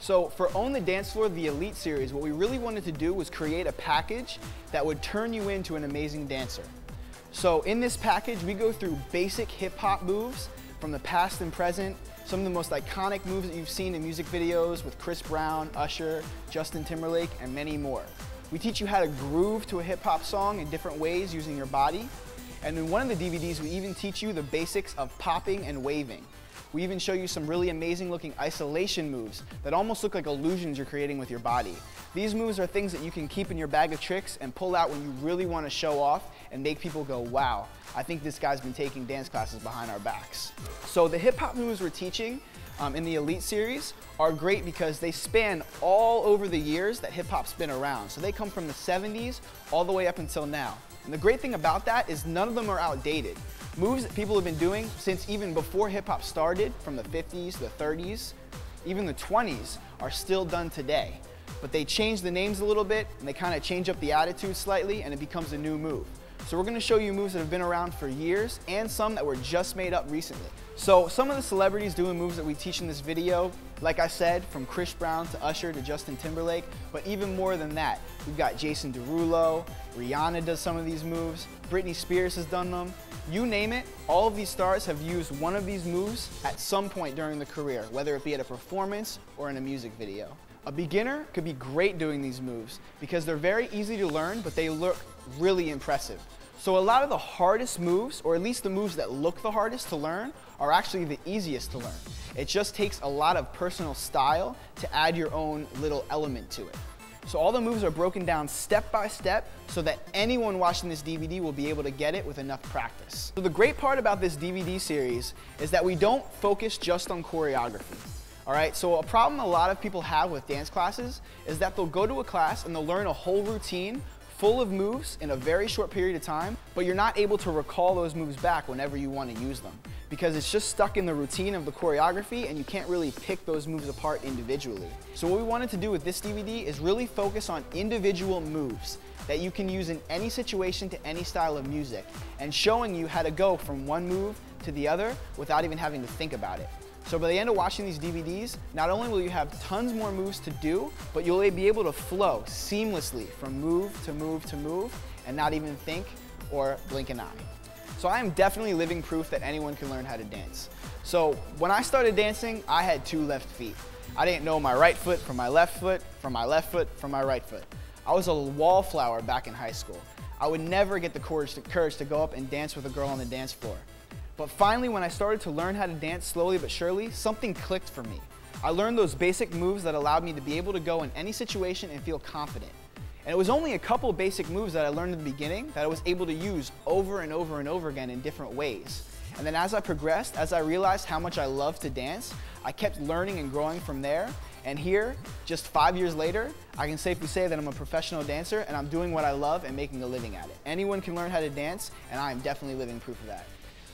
So for Own the Dance Floor, the Elite Series, what we really wanted to do was create a package that would turn you into an amazing dancer. So in this package, we go through basic hip hop moves from the past and present, some of the most iconic moves that you've seen in music videos with Chris Brown, Usher, Justin Timberlake, and many more. We teach you how to groove to a hip hop song in different ways using your body. And in one of the DVDs, we even teach you the basics of popping and waving. We even show you some really amazing looking isolation moves that almost look like illusions you're creating with your body. These moves are things that you can keep in your bag of tricks and pull out when you really want to show off and make people go, wow, I think this guy's been taking dance classes behind our backs. So the hip hop moves we're teaching in the Elite Series are great because they span all over the years that hip hop's been around. So they come from the 70s all the way up until now. And the great thing about that is none of them are outdated. Moves that people have been doing since even before hip hop started, from the 50s, the 30s, even the 20s, are still done today. But they change the names a little bit and they kind of change up the attitude slightly and it becomes a new move. So we're going to show you moves that have been around for years and some that were just made up recently. So some of the celebrities doing moves that we teach in this video, like I said, from Chris Brown to Usher to Justin Timberlake, but even more than that. We've got Jason Derulo, Rihanna does some of these moves, Britney Spears has done them. You name it, all of these stars have used one of these moves at some point during their career, whether it be at a performance or in a music video. A beginner could be great doing these moves because they're very easy to learn, but they look really impressive. So a lot of the hardest moves, or at least the moves that look the hardest to learn, are actually the easiest to learn. It just takes a lot of personal style to add your own little element to it. So all the moves are broken down step by step so that anyone watching this DVD will be able to get it with enough practice. So the great part about this DVD series is that we don't focus just on choreography. All right, so a problem a lot of people have with dance classes is that they'll go to a class and they'll learn a whole routine full of moves in a very short period of time, but you're not able to recall those moves back whenever you want to use them because it's just stuck in the routine of the choreography and you can't really pick those moves apart individually. So what we wanted to do with this DVD is really focus on individual moves that you can use in any situation to any style of music and showing you how to go from one move to the other without even having to think about it. So by the end of watching these DVDs, not only will you have tons more moves to do, but you'll be able to flow seamlessly from move to move to move and not even think or blink an eye. So I am definitely living proof that anyone can learn how to dance. So when I started dancing, I had two left feet. I didn't know my right foot from my left foot, from my left foot, from my right foot. I was a wallflower back in high school. I would never get the courage to go up and dance with a girl on the dance floor. But finally, when I started to learn how to dance slowly but surely, something clicked for me. I learned those basic moves that allowed me to be able to go in any situation and feel confident. And it was only a couple of basic moves that I learned in the beginning that I was able to use over and over and over again in different ways. And then as I progressed, as I realized how much I love to dance, I kept learning and growing from there. And here, just 5 years later, I can safely say that I'm a professional dancer and I'm doing what I love and making a living at it. Anyone can learn how to dance, and I am definitely living proof of that.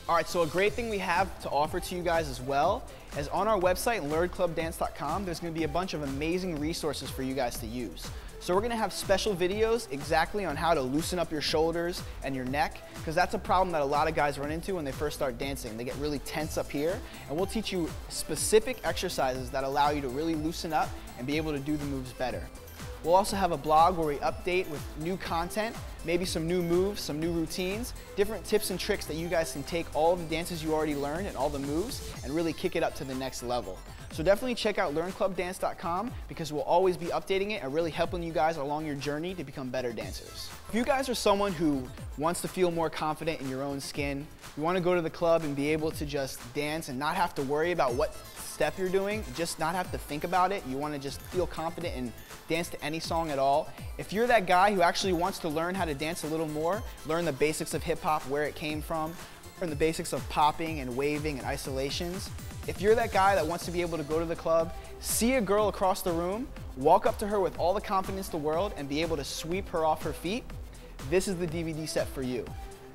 All right, so a great thing we have to offer to you guys as well is on our website, ridicolously.com, there's going to be a bunch of amazing resources for you guys to use. So we're going to have special videos exactly on how to loosen up your shoulders and your neck, because that's a problem that a lot of guys run into when they first start dancing. They get really tense up here, and we'll teach you specific exercises that allow you to really loosen up and be able to do the moves better. We'll also have a blog where we update with new content, maybe some new moves, some new routines, different tips and tricks that you guys can take all the dances you already learned and all the moves and really kick it up to the next level. So definitely check out learnclubdance.com because we'll always be updating it and really helping you guys along your journey to become better dancers. If you guys are someone who wants to feel more confident in your own skin, you want to go to the club and be able to just dance and not have to worry about what step you're doing, just not have to think about it, you want to just feel confident and dance to any song at all. If you're that guy who actually wants to learn how to dance a little more, learn the basics of hip hop, where it came from, learn the basics of popping and waving and isolations, if you're that guy that wants to be able to go to the club, see a girl across the room, walk up to her with all the confidence in the world and be able to sweep her off her feet, this is the DVD set for you.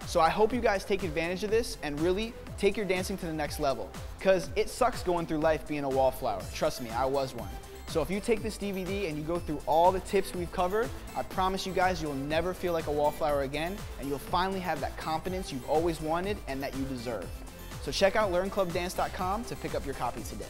So I hope you guys take advantage of this and really take your dancing to the next level, because it sucks going through life being a wallflower. Trust me, I was one. So if you take this DVD and you go through all the tips we've covered, I promise you guys you'll never feel like a wallflower again, and you'll finally have that confidence you've always wanted and that you deserve. So check out learnclubdance.com to pick up your copy today.